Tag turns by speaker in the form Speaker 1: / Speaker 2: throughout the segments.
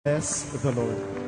Speaker 1: Bless the Lord.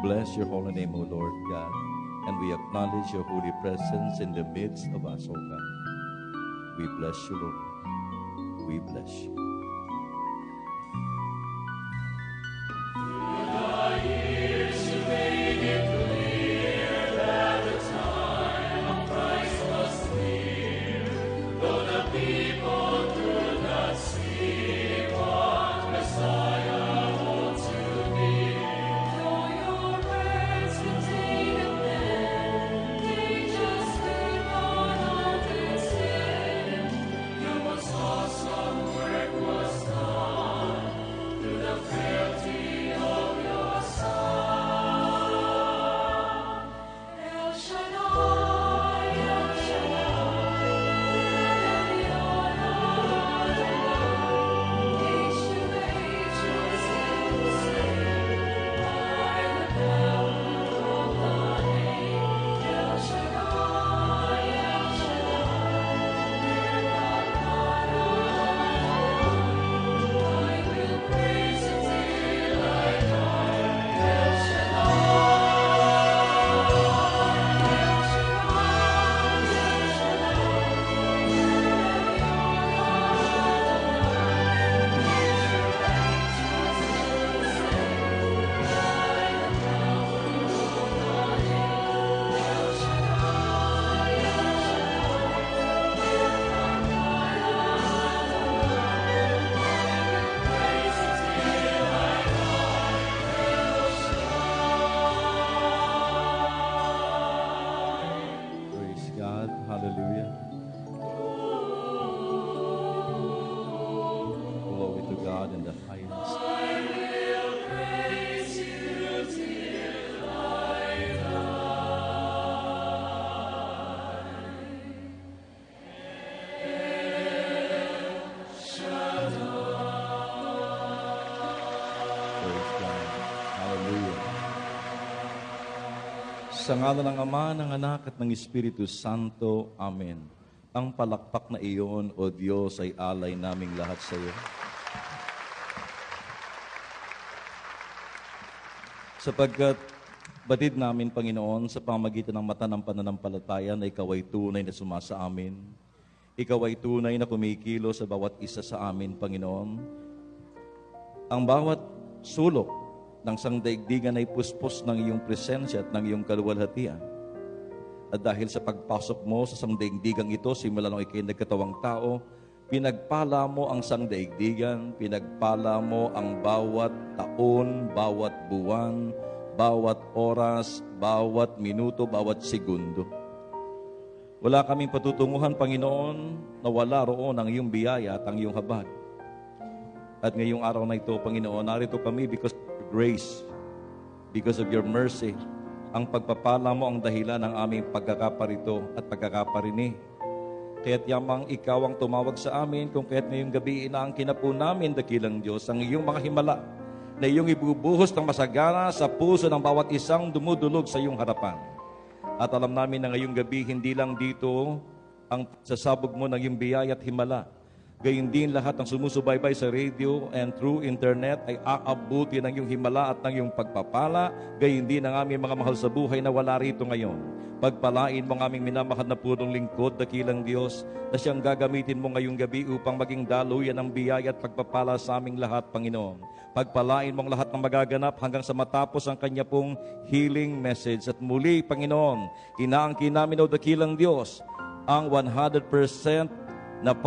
Speaker 1: bless your holy name, O Lord God, and we acknowledge your holy presence in the midst of us, O God. We bless you, Lord. We bless you. Sa ngalan ng Ama, ng Anak, at ng Espiritu Santo. Amen. Ang palakpak na iyon, O Diyos, ay alay naming lahat sa iyo. Sapagkat batid namin, Panginoon, sa pamagitan ng mata ng pananampalataya na Ikaw ay tunay na sumasa amin. Ikaw ay tunay na kumikilo sa bawat isa sa amin, Panginoon. Ang bawat sulok ng sangdaigdigan ay puspos ng iyong presensya at ng iyong kaluwalhatian. At dahil sa pagpasok mo sa sangdaigdigang ito, simula nung ikay nagkatawang tao, pinagpala mo ang sangdaigdigan, pinagpala mo ang bawat taon, bawat buwan, bawat oras, bawat minuto, bawat segundo. Wala kaming patutunguhan, Panginoon, na wala roon ang iyong biyaya at ang iyong habag. At ngayong araw na ito, Panginoon, narito kami because grace, because of your mercy. Ang pagpapala mo ang dahilan ng aming pagkakaparito at pagkakaparini. Kaya't yamang ikaw ang tumawag sa amin, kung kaya't ngayong gabi inaangkin na po namin, dakilang Diyos, ang iyong mga himala na iyong ibubuhos ng masagana sa puso ng bawat isang dumudulog sa iyong harapan. At alam namin na ngayong gabi, hindi lang dito ang sasabog mo ng iyong biyaya at himala. Gayun din lahat ng sumusubaybay sa radio and through internet ay aabuti ng iyong himala at ng iyong pagpapala. Gayun din ang aming mga mahal sa buhay na wala rito ngayon. Pagpalain mo ang aming minamahal na punong lingkod, dakilang Diyos, na siyang gagamitin mo ngayong gabi upang maging daluyan ng biyaya at pagpapala sa aming lahat, Panginoon. Pagpalain mo ang lahat ng magaganap hanggang sa matapos ang kanya pong healing message. At muli, Panginoon, inaangkin namin, O dakilang Diyos, ang 100% na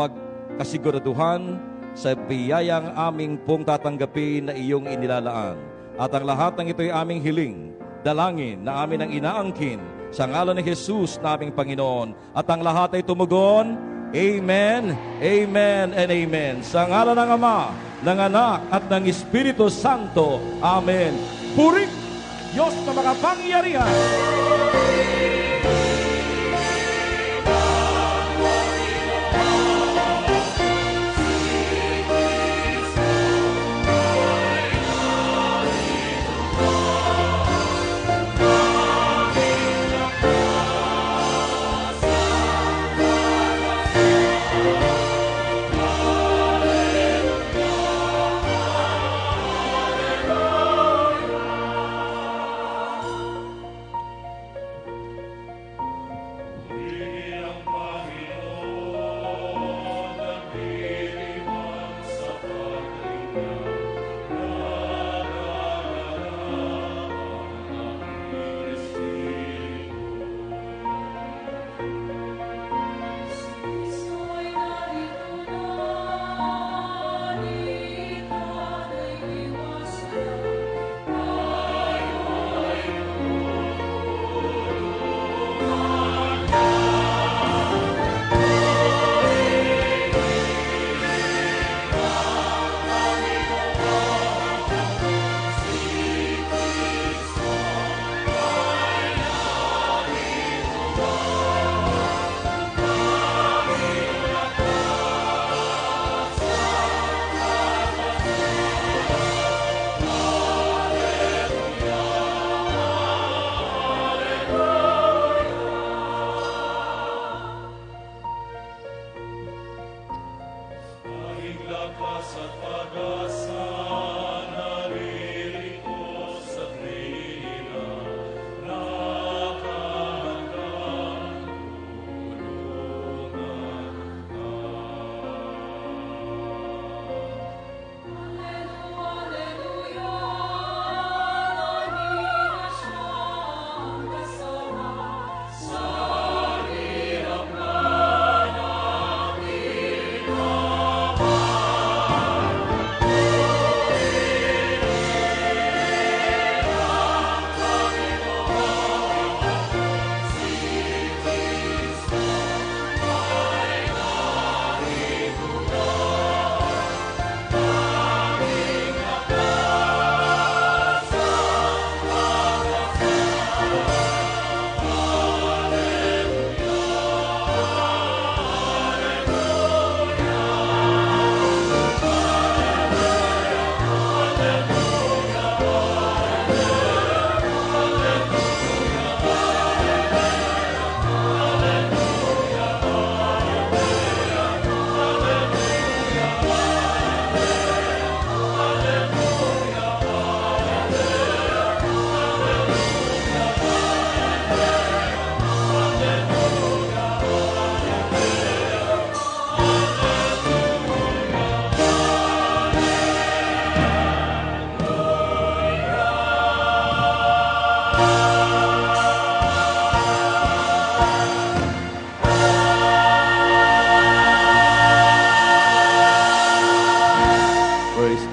Speaker 1: kasiguraduhan sa biyayang aming pong tatanggapin na iyong inilalaan. At ang lahat ng ito'y aming hiling, dalangin na amin ang inaangkin sa ngalan ni Jesus na aming Panginoon. At ang lahat ay tumugon, Amen, Amen, and Amen. Sa ngalan ng Ama, ng Anak, at ng Espiritu Santo. Amen. Puri Diyos na makapangyarihan.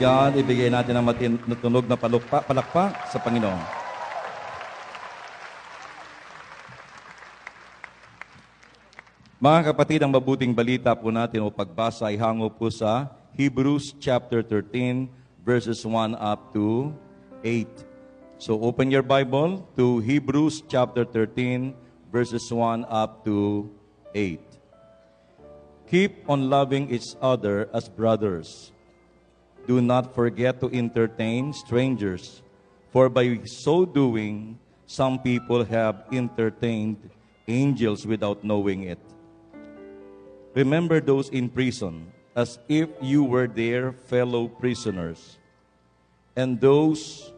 Speaker 1: God, ibigay natin ang matunog na palakpak sa Panginoon. Mga kapatid, ang mabuting balita po natin o pagbasa ay hango po sa Hebrews chapter 13, verses 1 up to 8. So open your Bible to Hebrews chapter 13, verses 1 up to 8. Keep on loving each other as brothers. Do not forget to entertain strangers, for by so doing, some people have entertained angels without knowing it. Remember those in prison, as if you were their fellow prisoners, and those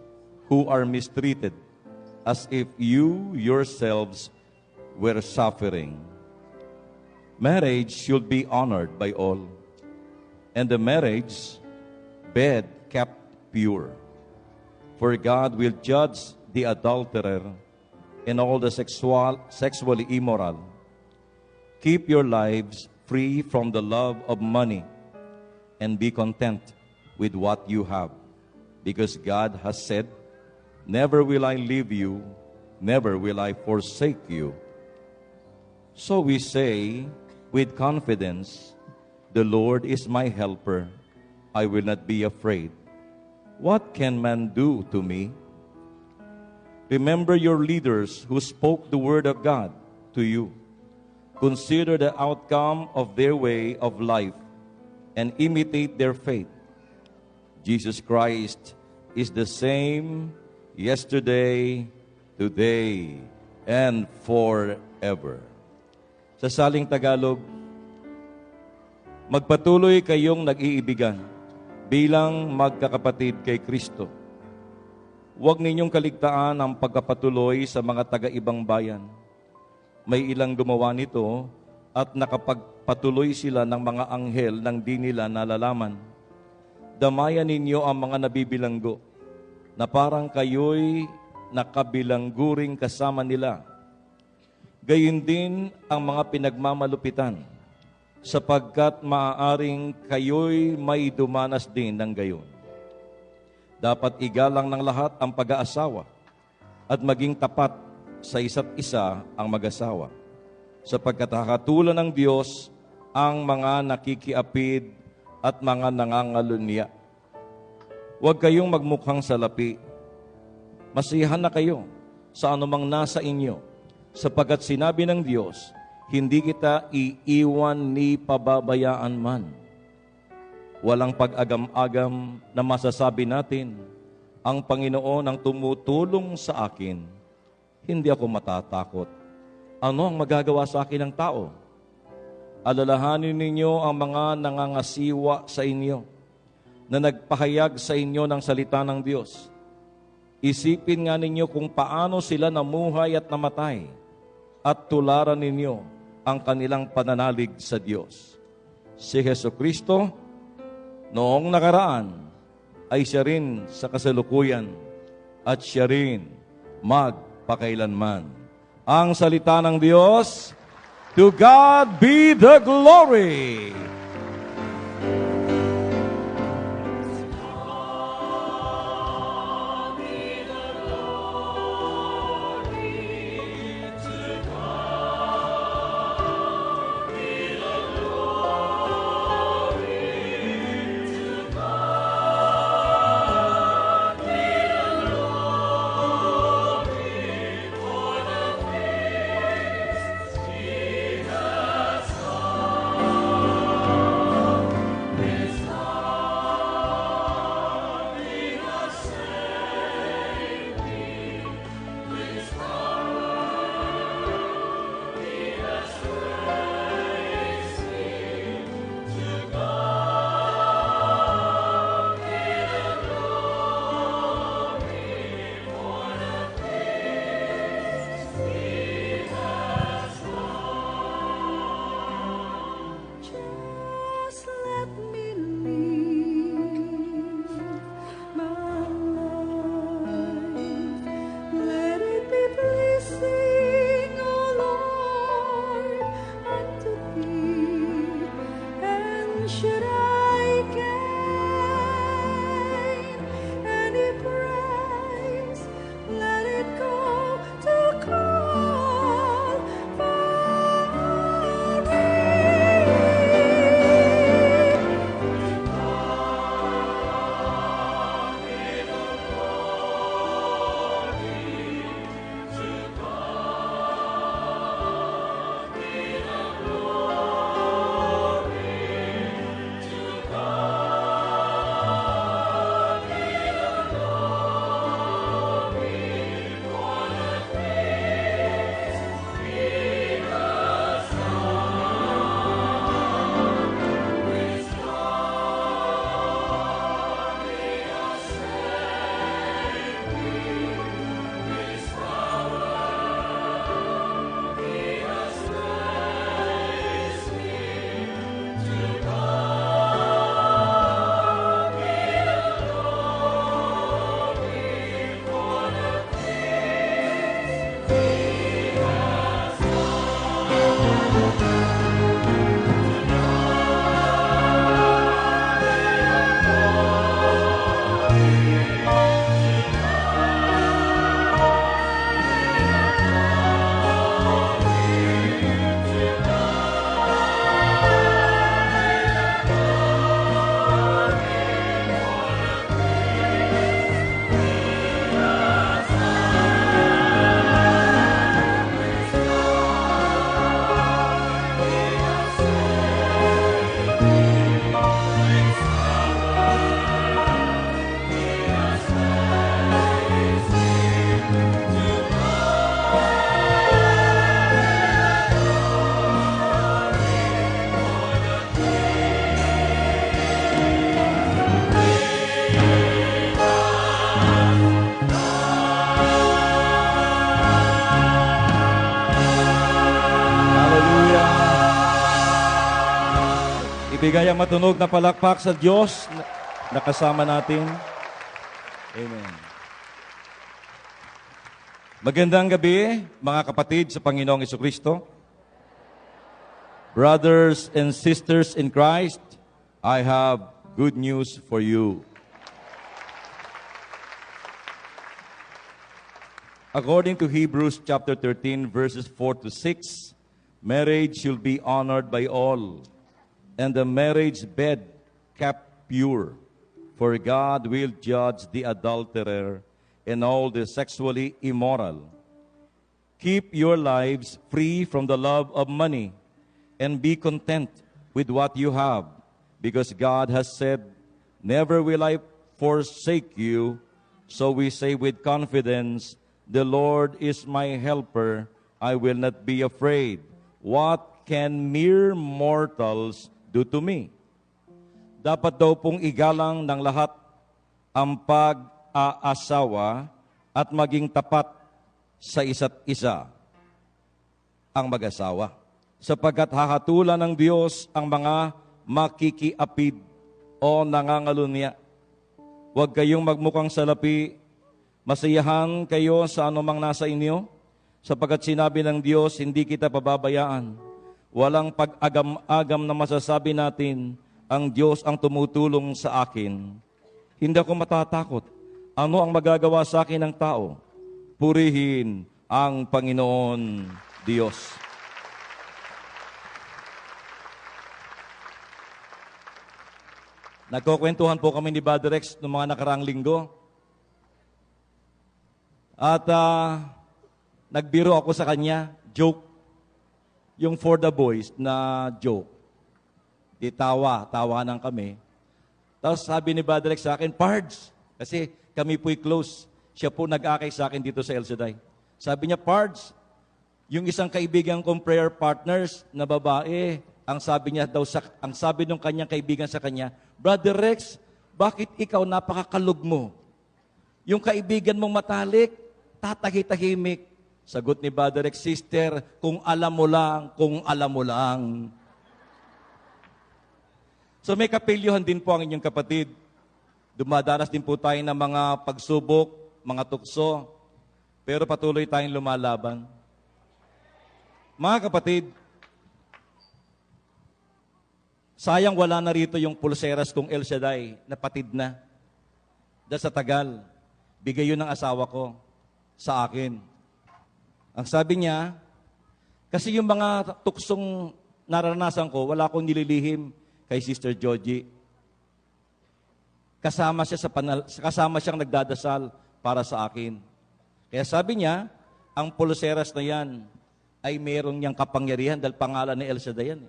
Speaker 1: who are mistreated, as if you yourselves were suffering. Marriage should be honored by all, and the marriage bed kept pure. For God will judge the adulterer and all the sexually immoral. Keep your lives free from the love of money and be content with what you have, because God has said, "Never will I leave you, never will I forsake you." So we say with confidence, "The Lord is my helper. I will not be afraid. What can man do to me?" Remember your leaders who spoke the word of God to you. Consider the outcome of their way of life and imitate their faith. Jesus Christ is the same yesterday, today, and forever. Sa saling Tagalog, magpatuloy kayong nag-iibigan bilang magkakapatid kay Kristo. Huwag ninyong kaligtaan ang pagkapatuloy sa mga taga-ibang bayan. May ilang gumawa nito at nakapagpatuloy sila ng mga anghel nang di nila nalalaman. Damayan ninyo ang mga nabibilanggo na parang kayo'y nakabilangguring kasama nila. Gayun din ang mga pinagmamalupitan, sapagkat maaaring kayo'y may dumanas din ng gayon. Dapat igalang ng lahat ang pag-aasawa at maging tapat sa isa't isa ang mag-asawa, sapagkat nakakatulan ng Diyos ang mga nakikiapid at mga nangangalunya. Huwag kayong magmukhang salapi. Masiyahan na kayo sa anumang nasa inyo, sapagkat sinabi ng Diyos, "Hindi kita iiwan ni pababayaan man." Walang pag-agam-agam na masasabi natin, "Ang Panginoon ang tumutulong sa akin. Hindi ako matatakot. Ano ang magagawa sa akin ng tao?" Alalahanin ninyo ang mga nangangasiwa sa inyo na nagpahayag sa inyo ng salita ng Diyos. Isipin nga ninyo kung paano sila namuhay at namatay at tularan ninyo ang kanilang pananalig sa Diyos. Si Jesucristo, noong nakaraan, ay siya rin sa kasalukuyan at siya rin magpakailanman. Ang salita ng Diyos, to God be the glory! Ibigay ang matunog na palakpak sa Diyos na kasama natin. Amen. Magandang gabi, mga kapatid sa Panginoong Jesucristo. Brothers and sisters in Christ, I have good news for you. According to Hebrews chapter 13, verses 4 to 6, marriage should be honored by all, and the marriage bed kept pure, for God will judge the adulterer and all the sexually immoral. Keep your lives free from the love of money, and be content with what you have, because God has said, "Never will I forsake you." So we say with confidence, "The Lord is my helper, I will not be afraid. What can mere mortals do to me?" dapat daw pong igalang ng lahat ang pag-aasawa at maging tapat sa isa't isa ang mag-asawa. Sapagkat hahatulan ng Diyos ang mga makikiapid o nangangalunya. Huwag kayong magmukhang salapi, masayahan kayo sa anumang nasa inyo, sapagkat sinabi ng Diyos, hindi kita pababayaan. Walang pag-agam-agam na masasabi natin, ang Diyos ang tumutulong sa akin. Hindi ako matatakot. Ano ang magagawa sa akin ng tao? Purihin ang Panginoon Diyos. Nagkukwentuhan po kami ni Brother Rex noong mga nakaraang linggo. At nagbiro ako sa kanya, joke. Yung for the boys na joke. Di tawanan kami. Tapos sabi ni Brother Rex sa akin, Pards, kasi kami po'y close. Siya po nag-akay sa akin dito sa El Shaddai. Sabi niya, Pards, yung isang kaibigan kong prayer partners na babae, ang sabi niya daw, ang sabi ng kanyang kaibigan sa kanya, Brother Rex, bakit ikaw napakakalog mo? Yung kaibigan mong matalik, tatahitahimik. Sagot ni Brother Rex, Sister, kung alam mo lang. So may kapilyohan din po ang inyong kapatid. Dumadanas din po tayo ng mga pagsubok, mga tukso, pero patuloy tayong lumalaban. Mga kapatid, sayang wala na rito yung pulseras kong El Shaddai, napatid na. Dahil sa tagal, bigay yun ng asawa ko sa akin. Ang sabi niya, kasi yung mga tuksong naranasan ko, wala akong nililihim kay Sister Georgie. Kasama siyang nagdadasal para sa akin. Kaya sabi niya, ang pulseras na yan ay merong niyang kapangyarihan dahil pangalan ni El Shaddai yan.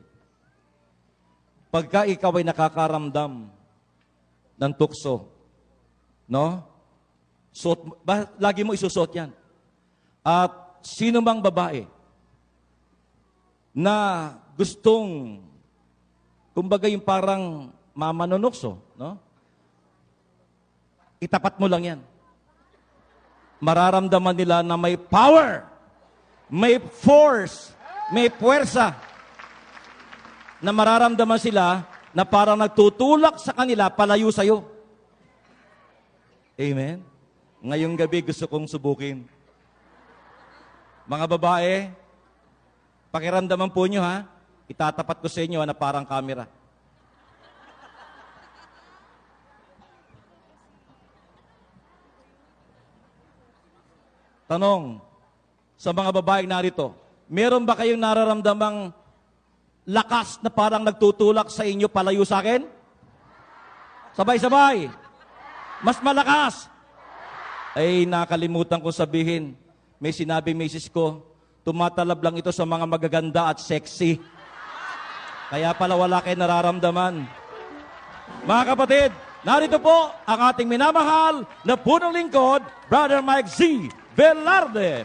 Speaker 1: Pagka ikaw ay nakakaramdam ng tukso, no? Lagi mo isusot yan. At sino mang babae na gustong, kumbaga yung parang mamanunokso, no? Itapat mo lang yan. Mararamdaman nila na may power, may force, may puwersa, na mararamdaman sila na parang nagtutulak sa kanila palayo sa'yo. Amen? Ngayong gabi gusto kong subukin. Mga babae, pakiramdaman po nyo ha, itatapat ko sa inyo na parang camera. Tanong, sa mga babaeng narito, meron ba kayong nararamdamang lakas na parang nagtutulak sa inyo palayo sa akin? Sabay-sabay. Mas malakas. Ay, nakalimutan ko sabihin. May sinabi misis ko, tumatalab lang ito sa mga magaganda at sexy. Kaya pala wala kayo nararamdaman. Mga kapatid, narito po ang ating minamahal na punong lingkod, Brother Mike Z. Velarde.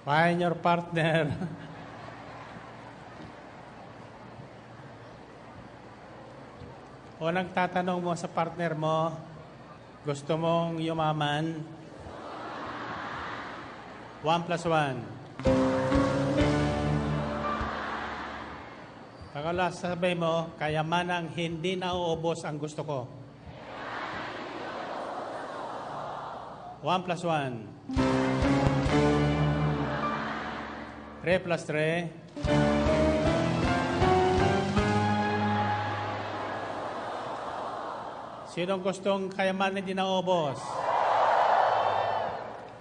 Speaker 2: Find your partner. O nagtatanong mo sa partner mo, gusto mong yumaman? 1 plus 1. Pagkala sabay mo, kayamanang hindi nauubos ang gusto ko. 1 plus 1. 3 plus 3. 6 Sinong gustong kayamanan hindi naubos?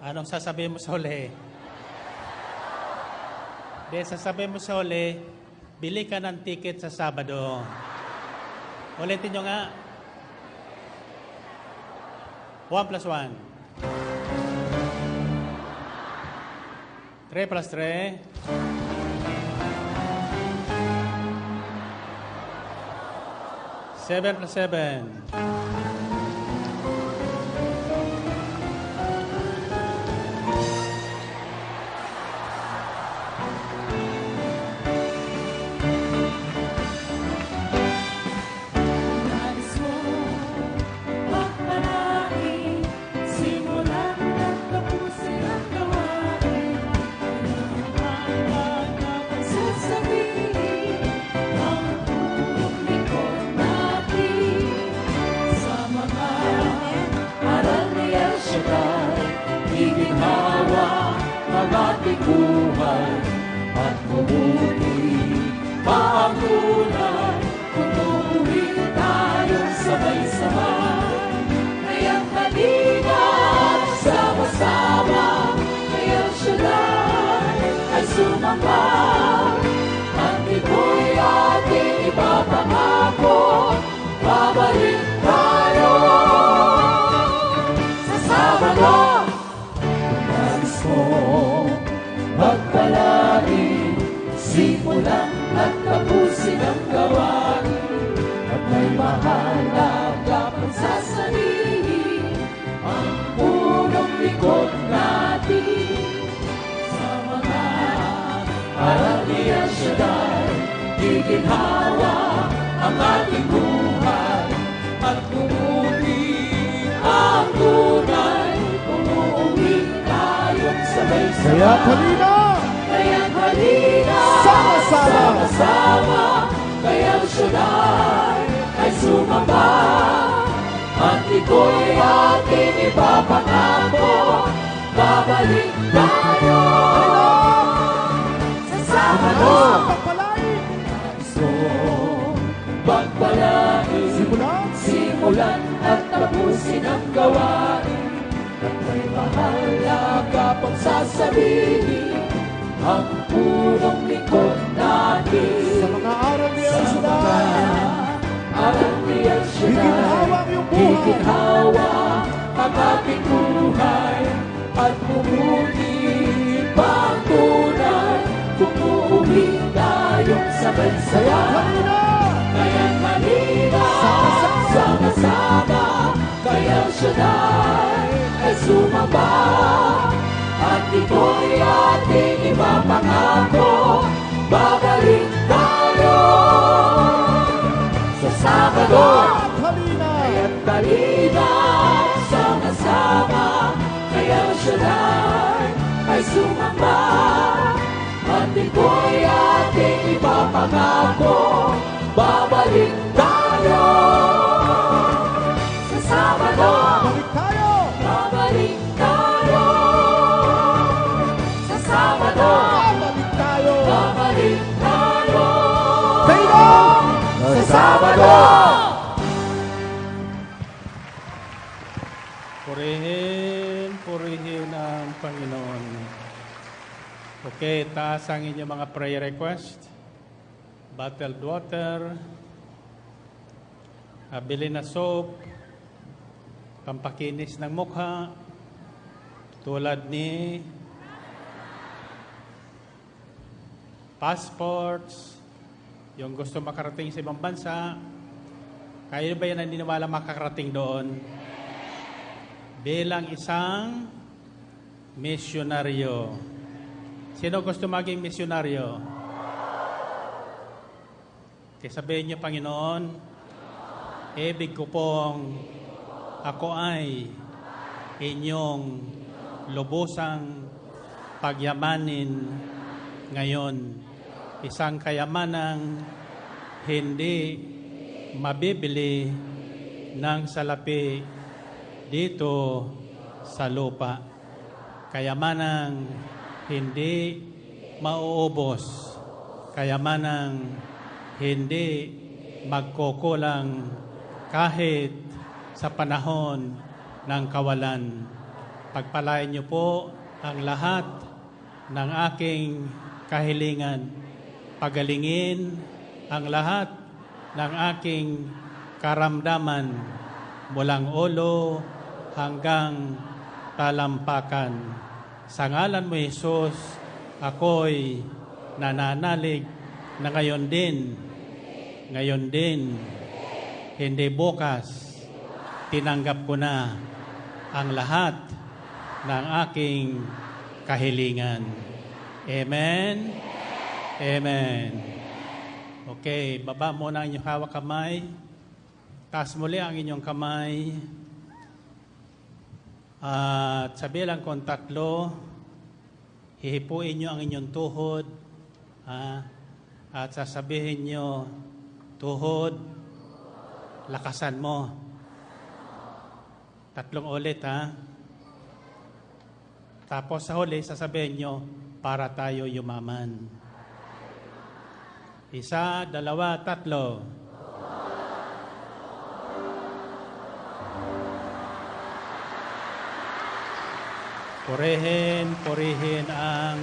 Speaker 2: Anong sasabihin mo sa huli? Di, sasabihin mo sa huli, bili ka ng ticket sa Sabado. Ulitin nyo nga. 1 plus 1. 3 plus 3. 7 plus 7.
Speaker 3: Nais mo pagpalain, simulan at tapusin ang gawain. Pinahangad na pagsasabihin, ang tulong likod natin. Sa mga aral ni El Shaddai, iginhawa ang ating buhay at bumuti pa ang tunay. Kung uuwi tayong sabay-sabay, ngayong halina sama-sama, kay El Shaddai ay sumamba. At ito'y ating ipapangako, babalik tayo sa Sabado. Nais mo magpalain, simulan at tapusin ang gawain. At may mahalaga pang sasabihin, ang punong likod natin. Sa mga aral ni El Shaddai, iginhawa ang ating buhay. At bumuti ang tunay, kung uuwi tayong sabay-sabay.
Speaker 4: Kaya kanina,
Speaker 3: Kaya't halina,
Speaker 4: sama-sama.
Speaker 3: sama-sama, kay El Shaddai ay sumamba. At ito'y ating ipapangako, babalik tayo sa Sabado.
Speaker 4: pagpalain,
Speaker 3: Gusto pagpalain, simulan at tapusin ang gawain. At may mahalaga pang sasabihin, ang punong likod natin.
Speaker 4: sa mga araw ni El Shaddai,
Speaker 3: Aral ni El Shaddai,
Speaker 4: iginhawa ang iyong buhay.
Speaker 3: iginhawa ang ating buhay. At bumuti pa ang tunay, kung uuwi tayong sabay-sabay.
Speaker 4: kanina,
Speaker 3: Kaya't halina, sama-sama, kay El Shaddai ay sumamba. At ito'y ating ipapangako, babalik tayo sa Sabado.
Speaker 4: kanina,
Speaker 3: Kaya't halina, sama-sama, kay El Shaddai ay sumamba. At ito'y ating ipapangako, babalik tayo sa Sabado.
Speaker 4: balik tayo.
Speaker 3: Babalik tayo sa Sabado.
Speaker 4: Balik tayo.
Speaker 3: Babalik tayo
Speaker 4: Tayo!
Speaker 3: sa Sabado.
Speaker 2: Purihin ang Panginoon. Okay, taas ang inyong mga prayer request. Bottled water, bili na soap, pampakinis ng mukha, tulad ni passports, yung gusto makarating sa ibang bansa. Kayo ba yan ang naniniwala makakarating doon? Bilang isang misyonaryo. Sino gusto maging misyonaryo? Kaya sabihin niyo, Panginoon, ibig ko pong ako ay inyong lubusang pagyamanin ngayon. Isang kayamanang hindi mabibili ng salapi dito sa lupa. Kayamanang hindi mauubos. Kayamanang hindi magkukulang kahit sa panahon ng kawalan. Pagpalain niyo po ang lahat ng aking kahilingan. Pagalingin ang lahat ng aking karamdaman mulang ulo hanggang talampakan. Sa ngalan mo, Jesus, ako'y nananalig na ngayon din, hindi bukas, tinanggap ko na ang lahat ng aking kahilingan. Amen? Amen. Okay, baba muna ang inyong hawak kamay. Taas muli ang inyong kamay. At sa bilang kong 3, hihipuin nyo ang inyong tuhod. At sasabihin nyo, tuhod, lakasan mo. 3 ulit, Tapos sa huli, sasabihin nyo, para tayo yumaman. 1, 2, 3. Purihin ang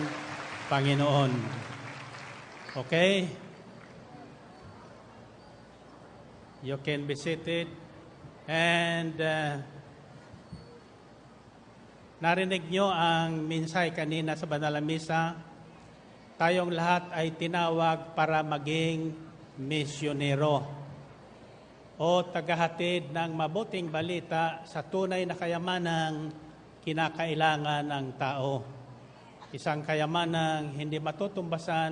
Speaker 2: Panginoon. Okay? You can be seated. And narinig nyo ang minsay kanina sa Banal na Misa. Tayong lahat ay tinawag para maging misyonero o tagahatid ng mabuting balita sa tunay na kayamanang kinakailangan ng tao. Isang kayamanang hindi matutumbasan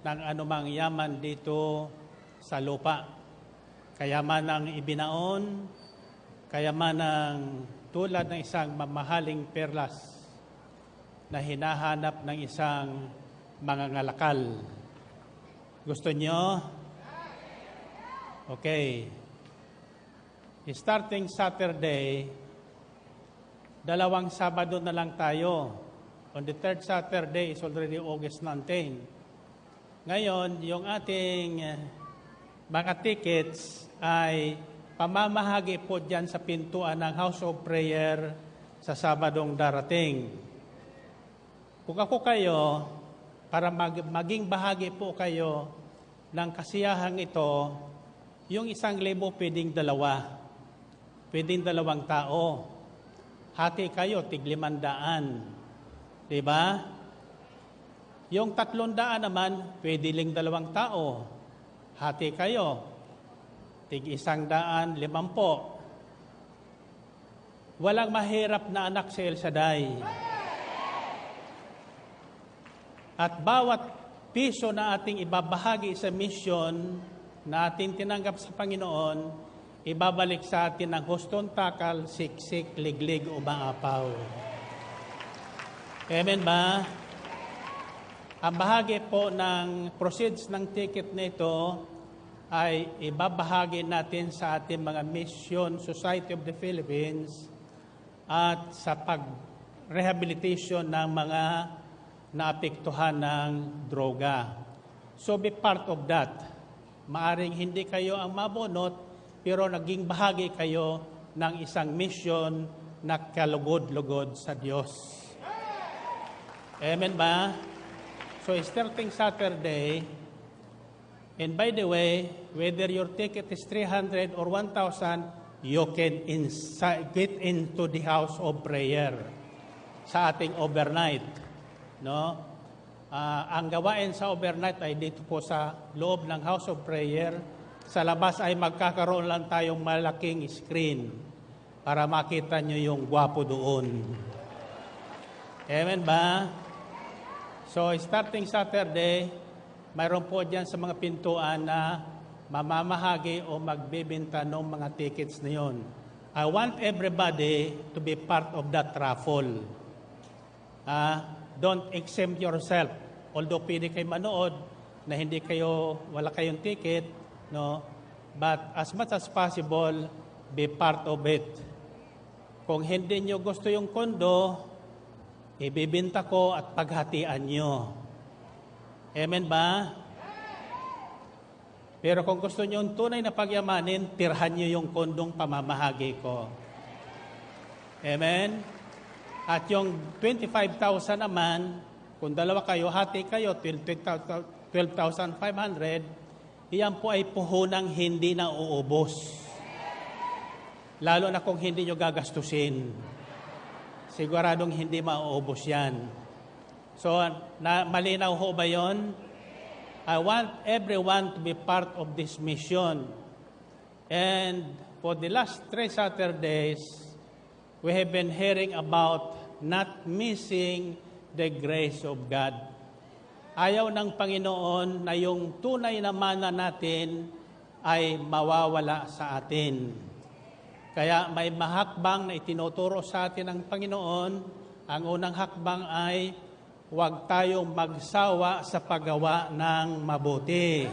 Speaker 2: ng anumang yaman dito sa lupa. Kayamanang ibinaon, kayamanang tulad ng isang mamahaling perlas na hinahanap ng isang mangangalakal. Gusto nyo? Okay. Starting Saturday, 2 Sabado na lang tayo. On the 3rd Saturday is already August 19. Ngayon, yung ating mga tickets ay pamamahagi po dyan sa pintuan ng House of Prayer sa Sabadong darating. Kung ako kayo, para maging bahagi po kayo ng kasiyahang ito, yung 1,000 pwedeng 2. Pwedeng 2 tao. Hati kayo, tig 500. Diba? Yung 300 naman, pwede lang 2 tao. Hati kayo, tig 150. Walang mahirap na anak sa El Shaddai. At bawat piso na ating ibabahagi sa misyon na ating tinanggap sa Panginoon, ibabalik sa atin ng huston, takal, siksik, liglig o maapaw. Amen ba? Ang bahagi po ng proceeds ng ticket nito ay ibabahagi natin sa ating mga Mission Society of the Philippines at sa pag-rehabilitation ng mga naapektuhan ng droga. So be part of that. Maaring hindi kayo ang mabunot, pero naging bahagi kayo ng isang mission na kalugod-lugod sa Diyos. Amen ba? So starting Saturday, and by the way, whether your ticket is 300 or 1,000, you can get into the house of prayer sa ating overnight. No? Ang gawain sa overnight ay dito po sa loob ng house of prayer. Sa labas ay magkakaroon lang tayong malaking screen para makita nyo yung gwapo doon. Amen ba? So, starting Saturday, mayroon po dyan sa mga pintuan na mamamahagi o magbibenta ng mga tickets na yun. I want everybody to be part of that raffle. Don't exempt yourself. Although pwede kayo manood na wala kayong ticket, no? But as much as possible, be part of it. Kung hindi nyo gusto yung kondo, ibibinta ko at paghatian nyo. Amen ba? Pero kung gusto nyo yung tunay na pagyamanin, tirhan nyo yung kondong pamamahagi ko. Amen? At yung 25,000 naman, kung dalawa kayo, hati kayo, 12,500, iyan po ay puhunang hindi na uubos. Lalo na kung hindi nyo gagastusin. Siguradong hindi mauubos yan. So, malinaw ho ba yun? I want everyone to be part of this mission. And for the last 3 Saturdays, we have been hearing about not missing the grace of God. Ayaw ng Panginoon na yung tunay na mana natin ay mawawala sa atin. Kaya may mahakbang na itinuturo sa atin ng Panginoon. Ang unang hakbang ay huwag tayong magsawa sa paggawa ng mabuti.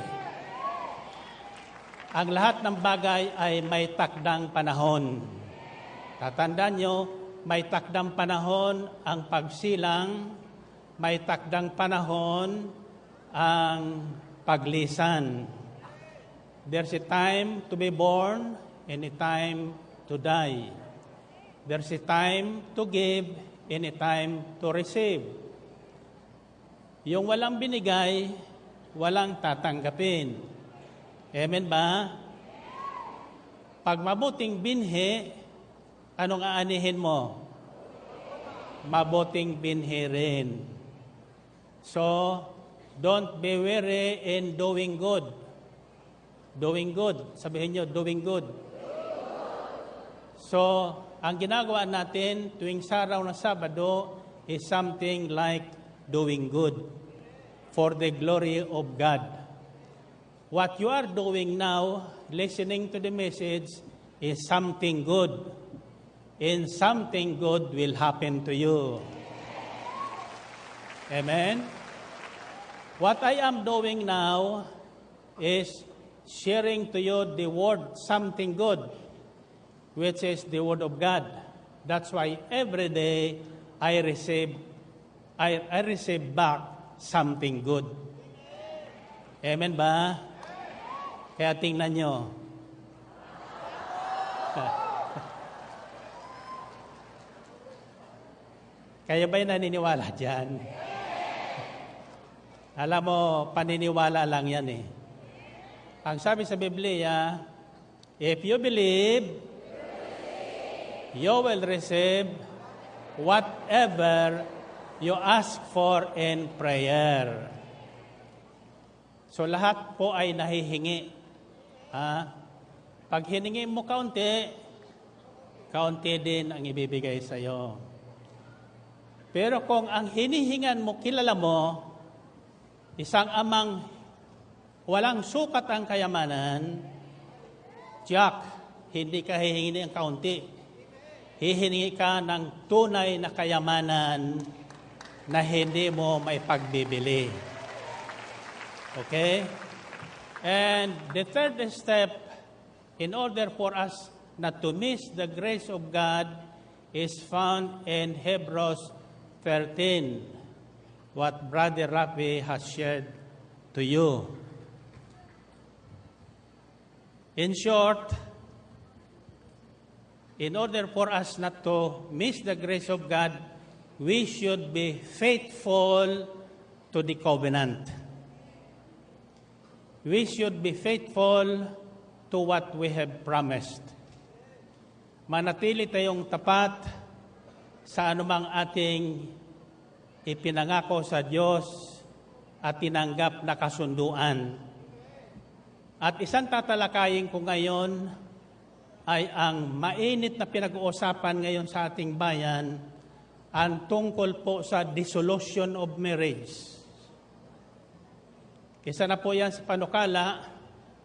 Speaker 2: Ang lahat ng bagay ay may takdang panahon. Tatandaan nyo, may takdang panahon ang pagsilang, may takdang panahon ang paglisan. There's a time to be born and a time to die. There's a time to give and a time to receive. Yung walang binigay, walang tatanggapin. Amen ba? Pag mabuting binhi, anong aanihin mo? Mabuting binhi rin. So, don't be weary in doing good. Doing good. Sabihin nyo, doing good. So, ang ginagawa natin tuwing araw ng Sabado is something like doing good for the glory of God. What you are doing now, listening to the message, is something good. And something good will happen to you. Amen? What I am doing now is sharing to you the word, something good, which is the word of God. That's why every day I receive back something good. Amen ba? Kaya tingnan nyo. Kayo ba'y naniniwala dyan? Alam mo, paniniwala lang yan eh. Ang sabi sa Biblia, if you believe, you will receive whatever you ask for in prayer. So lahat po ay nahihingi. Pag hiningi mo kaunti, kaunti din ang ibibigay sa iyo. Pero kung ang hinihingan mo, kilala mo, isang amang walang sukat ang kayamanan, Jack, hindi ka hihingi ng kaunti. Hihingi ka ng tunay na kayamanan na hindi mo may pagbibili. Okay? And the third step, in order for us not to miss the grace of God, is found in Hebrews 13, what Brother Rafi has shared to you. In short, in order for us not to miss the grace of God, we should be faithful to the covenant. We should be faithful to what we have promised. Manatili tayong tapat sa anumang ating ipinangako sa Diyos at tinanggap na kasunduan. At isang tatalakayin ko ngayon ay ang mainit na pinag-uusapan ngayon sa ating bayan, ang tungkol po sa dissolution of marriage. Isa na po yan sa panukala,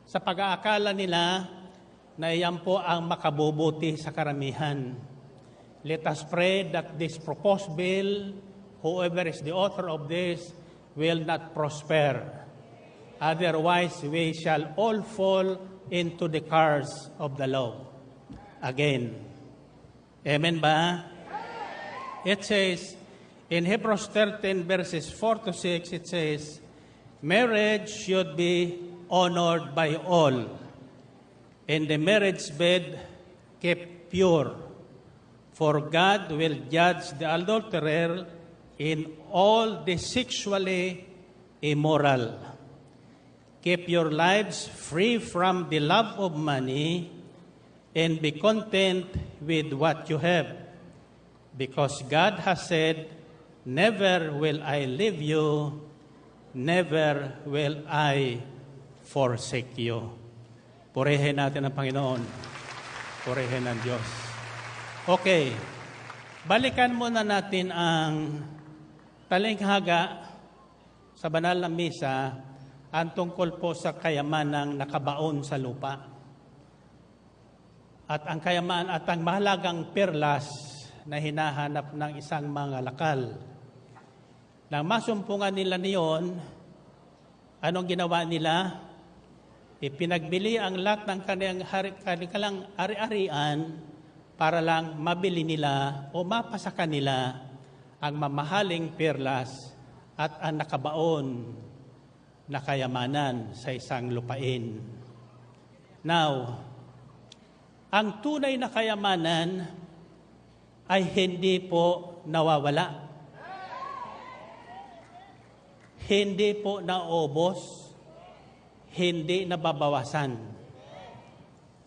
Speaker 2: sa pag-aakala nila na iyan po ang makabubuti sa karamihan. Let us pray that this proposed bill, whoever is the author of this, will not prosper. Otherwise, we shall all fall into the curse of the law. Again. Amen ba? It says, in Hebrews 13 verses 4 to 6, it says, marriage should be honored by all, and the marriage bed kept pure. For God will judge the adulterer in all the sexually immoral. Keep your lives free from the love of money and be content with what you have. Because God has said, never will I leave you, never will I forsake you. Purihin natin ang Panginoon. Purihin ang Diyos. Okay, balikan muna natin ang talinghaga sa banal na misa ang tungkol po sa kayamanang nakabaon sa lupa. At ang kayaman at ang mahalagang perlas na hinahanap ng isang mga lakal. Nang masumpungan nila niyon, anong ginawa nila? Ipinagbili ang lahat ng kanilang ari-arian para lang mabili nila o mapasa kanila ang mamahaling perlas at ang nakabaon na kayamanan sa isang lupain. Now, ang tunay na kayamanan ay hindi po nawawala. Hindi po naubos, hindi nababawasan.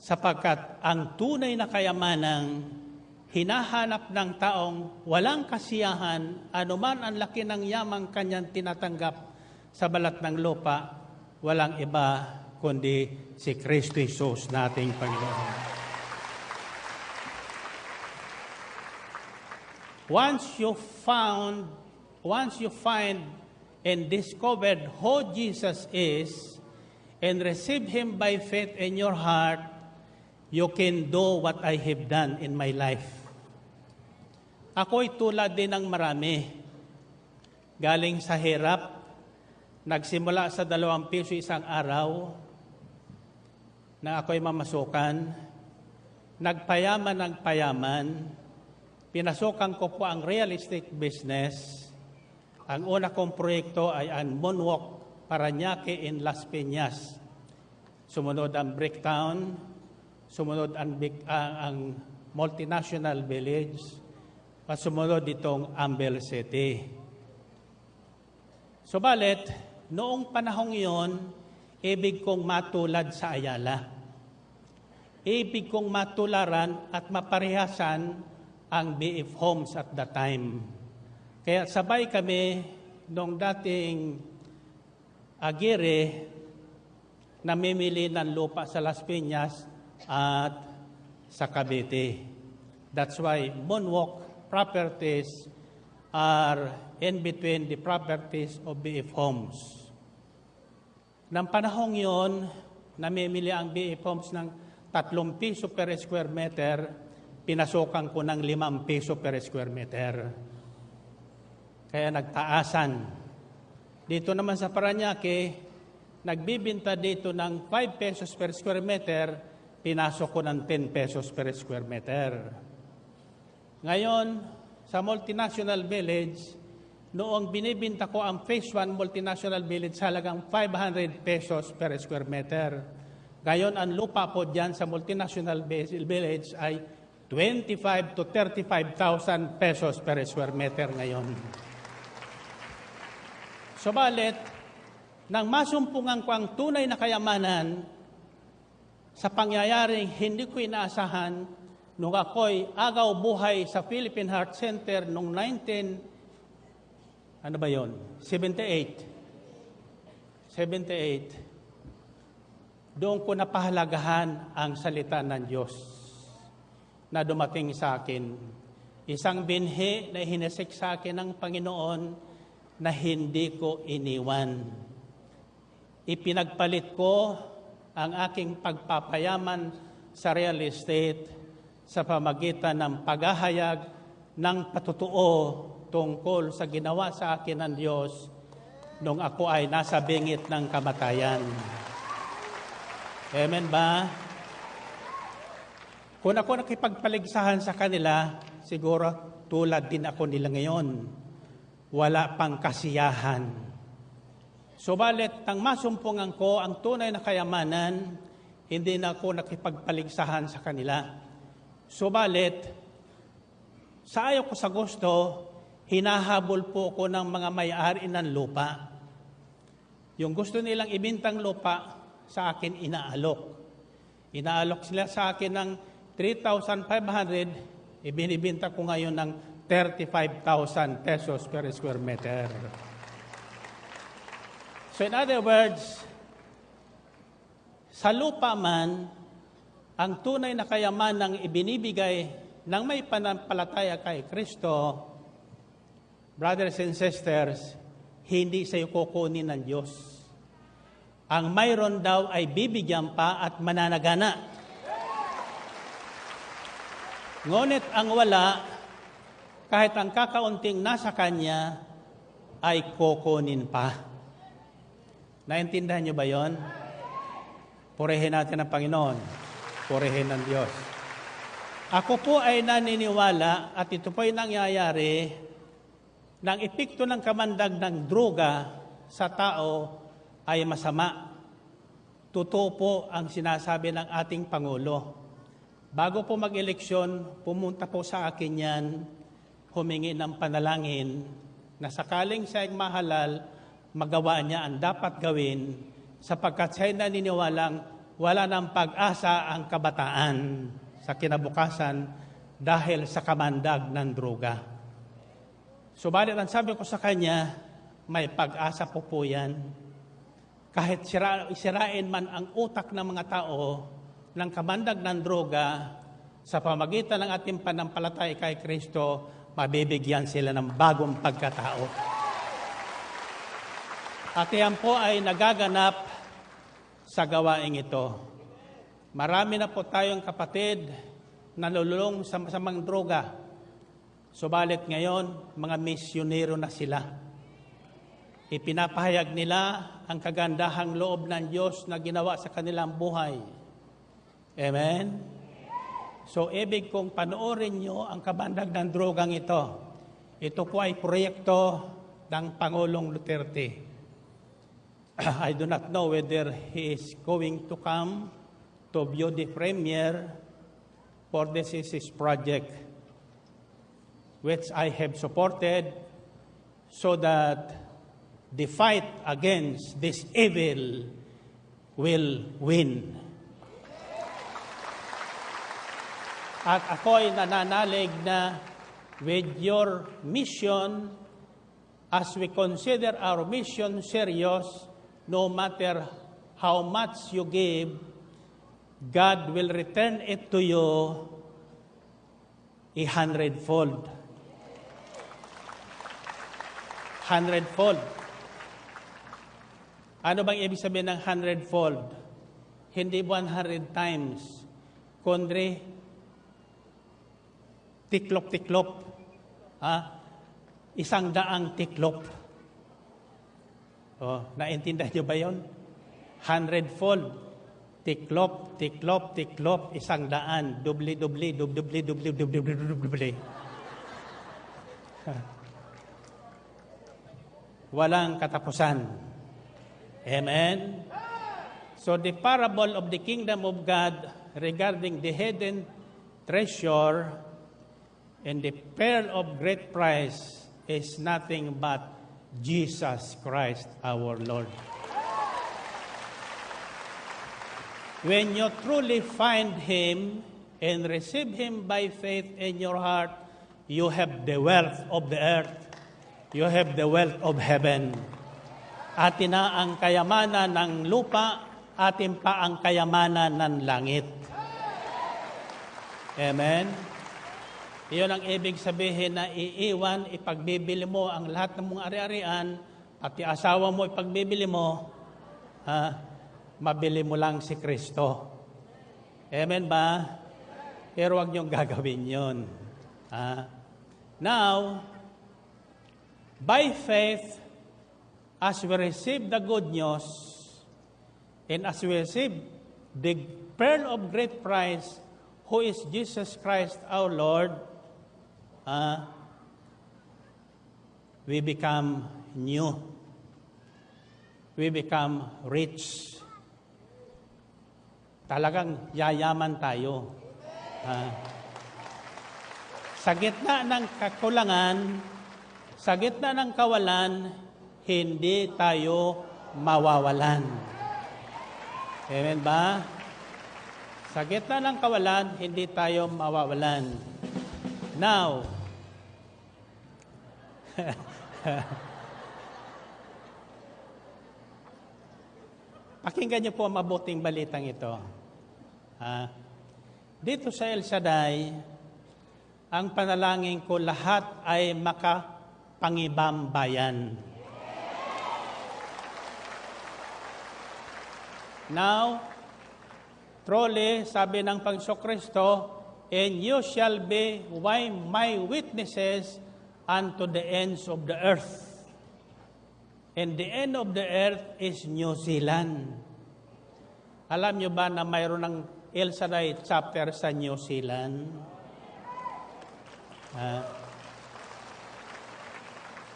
Speaker 2: Sapagkat ang tunay na kayamanang hinahanap ng taong walang kasiyahan, anuman ang laki ng yamang kanyang tinatanggap sa balat ng lupa, walang iba kundi si Kristo Jesus nating Panginoon. Once you find and discovered who Jesus is and receive Him by faith in your heart, you can do what I have done in my life. Ako'y tulad din ng marami. Galing sa hirap, nagsimula sa 2 piso isang araw na ako'y mamasukan, nagpayaman ng payaman, pinasukan ko po ang real estate business. Ang una kong proyekto ay ang Moonwalk Parañaque in Las Piñas. Sumunod ang Bricktown, sumunod ang Multinational Village, at sumunod itong Ambel City. Subalit, noong panahong iyon, ibig kong matulad sa Ayala. Ibig kong matularan at maparehasan ang BF Homes at that time. Kaya sabay kami nung dating Aguirre namimili ng lupa sa Las Piñas at sa Cavite. That's why Moonwalk properties are in between the properties of BF Homes. Nang panahong yon, namimili ang BF Homes ng 3 piso per square meter, pinasukan ko ng 5 piso per square meter. Kaya nagtaasan. Dito naman sa Parañaque, nagbibinta dito ng 5 pesos per square meter, pinasok ko ng 10 pesos per square meter. Ngayon, sa Multinational Village, noong binibinta ko ang Phase 1 Multinational Village, halagang 500 pesos per square meter. Ngayon, ang lupa po dyan sa Multinational Village ay 25 to 35,000 pesos per square meter ngayon. Subalit, nang masumpungan ko ang tunay na kayamanan sa pangyayaring hindi ko inaasahan nung ako'y agaw buhay sa Philippine Heart Center noong 78. Doon ko napahalagahan ang salita ng Diyos na dumating sa akin. Isang binhi na hinesik sa akin ng Panginoon na hindi ko iniwan. Ipinagpalit ko ang aking pagpapayaman sa real estate sa pamagitan ng paghahayag ng patutuo tungkol sa ginawa sa akin ng Diyos nung ako ay nasa bingit ng kamatayan. Amen ba? Kung ako nakipagpaligsahan sa kanila, siguro tulad din ako nila ngayon. Wala pang kasiyahan. Subalit, nang masumpungan ko ang tunay na kayamanan, hindi na ako nakipagpaligsahan sa kanila. Subalit, sa ayaw ko sa gusto, hinahabol po ko ng mga may-ari ng lupa. Yung gusto nilang ibintang lupa, sa akin inaalok. Inaalok sila sa akin ng 3,500, ibinibinta ko ngayon ng 35,000 pesos per square meter. So in other words, sa lupa man, ang tunay na kayamanang ibinibigay ng may panampalataya kay Kristo, brothers and sisters, hindi sa iyo kukunin ng Diyos. Ang mayroon daw ay bibigyan pa at mananagana. Ngunit ang wala, kahit ang kakaunting nasa kanya, ay kukunin pa. Naintindihan niyo ba yon? Purihin natin ang Panginoon. Purihin ng Diyos. Ako po ay naniniwala at ito po ay nangyayari ng epekto ng kamandag ng droga sa tao ay masama. Totoo po ang sinasabi ng ating Pangulo. Bago po mag-eleksyon, pumunta po sa akin yan, humingi ng panalangin na sakaling siya ay mahalal, magawa niya ang dapat gawin sapagkat siya'y naniniwalang wala ng pag-asa ang kabataan sa kinabukasan dahil sa kamandag ng droga. Subalit ang sabi ko sa kanya, may pag-asa po yan. Kahit sirain man ang utak ng mga tao ng kamandag ng droga, sa pamagitan ng ating panampalataya kay Kristo, mabibigyan sila ng bagong pagkatao. At yan po ay nagaganap sa gawaing ito. Marami na po tayong kapatid na nalulung sa masamang droga. Subalit ngayon, mga misyonero na sila. Ipinapahayag nila ang kagandahang loob ng Diyos na ginawa sa kanilang buhay. Amen? So, ibig kong panoorin nyo ang kabandag ng drogang ito. Ito po ay proyekto ng Pangulong Duterte. I do not know whether he is going to come to view the premiere for this is his project, which I have supported so that the fight against this evil will win. At ako ay nananalig na with your mission, as we consider our mission serious, no matter how much you give, God will return it to you 100-fold. 100-fold. Ano bang ibig sabihin ng 100-fold? Hindi 100 times, kundi tiklop-tiklop. 100 tiklop. Naintindihan niyo ba yun? 100-fold. Tiklop, tiklop, tiklop, 100. Dubli-dubli, dubli-dubli, dubli-dubli. Walang katapusan. Amen? So the parable of the kingdom of God regarding the hidden treasure and the pearl of great price is nothing but Jesus Christ our Lord. When you truly find Him and receive Him by faith in your heart, you have the wealth of the earth. You have the wealth of heaven. Atin na ang kayamanan ng lupa, atin pa ang kayamanan ng langit. Amen? Iyon ang ibig sabihin na iiwan, ipagbibili mo ang lahat ng mong ari-arian, pati asawa mo ipagbibili mo, mabili mo lang si Kristo. Amen ba? Pero huwag niyong gagawin yun. Now, by faith, as we receive the good news, and as we receive the pearl of great price, who is Jesus Christ our Lord, we become new. we become rich. Talagang yayaman tayo. Sa gitna ng kakulangan, sa gitna ng kawalan, hindi tayo mawawalan. Amen ba? Sa gitna ng kawalan, hindi tayo mawawalan. Now, pakinggan niyo po ang mabuting balitang ito. Dito sa El Shaddai, ang panalangin ko lahat ay makapangibambayan. Now, truly, sabi ng Panginoong Kristo, and you shall be my witnesses unto the ends of the earth. And the end of the earth is New Zealand. Alam nyo ba na mayroon ng El Shaddai chapter sa New Zealand?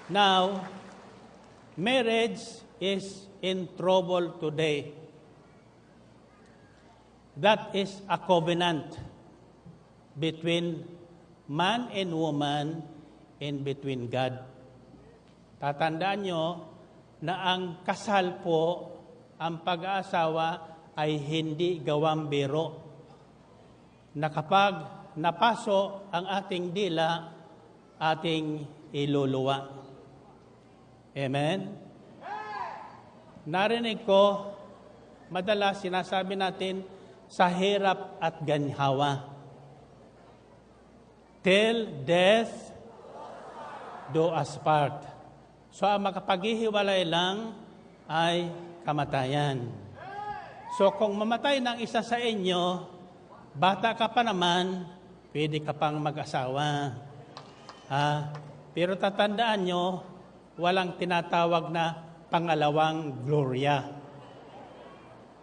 Speaker 2: Now, marriage is in trouble today. That is a covenant between man and woman and between God. Tatandaan nyo na ang kasal po, ang pag-aasawa ay hindi gawang biro. Na kapag napaso ang ating dila, ating iluluwa. Amen? Narinig ko, madalas sinasabi natin, sa hirap at ganhawa. Till death do us part. So, ang makapaghihiwalay lang ay kamatayan. So, kung mamatay ng isa sa inyo, bata ka pa naman, pwede ka pang mag-asawa. Pero tatandaan nyo, walang tinatawag na pangalawang Gloria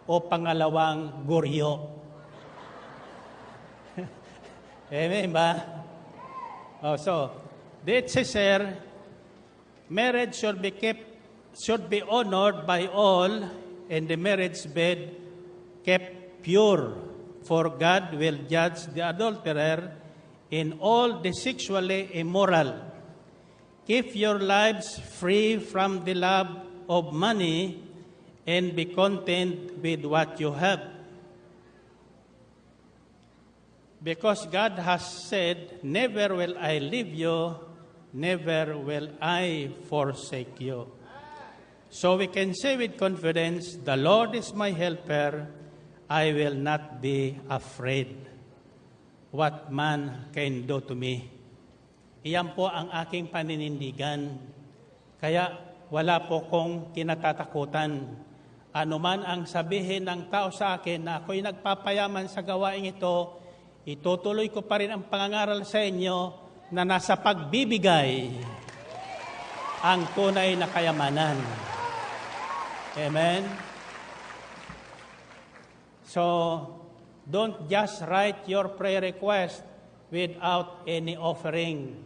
Speaker 2: o pangalawang Goryo. Amen ba? So, it says here, marriage should be honored by all, and the marriage bed kept pure, for God will judge the adulterer in all the sexually immoral. Keep your lives free from the love of money and be content with what you have. Because God has said, never will I leave you, never will I forsake you. So we can say with confidence, the Lord is my helper, I will not be afraid what man can do to me. Iyan po ang aking paninindigan. Kaya wala po kong kinatatakutan. Ano man ang sabihin ng tao sa akin na ako'y nagpapayaman sa gawain ito, itutuloy ko pa rin ang pangangaral sa inyo na nasa pagbibigay ang tunay na kayamanan. Amen? So, don't just write your prayer request without any offering.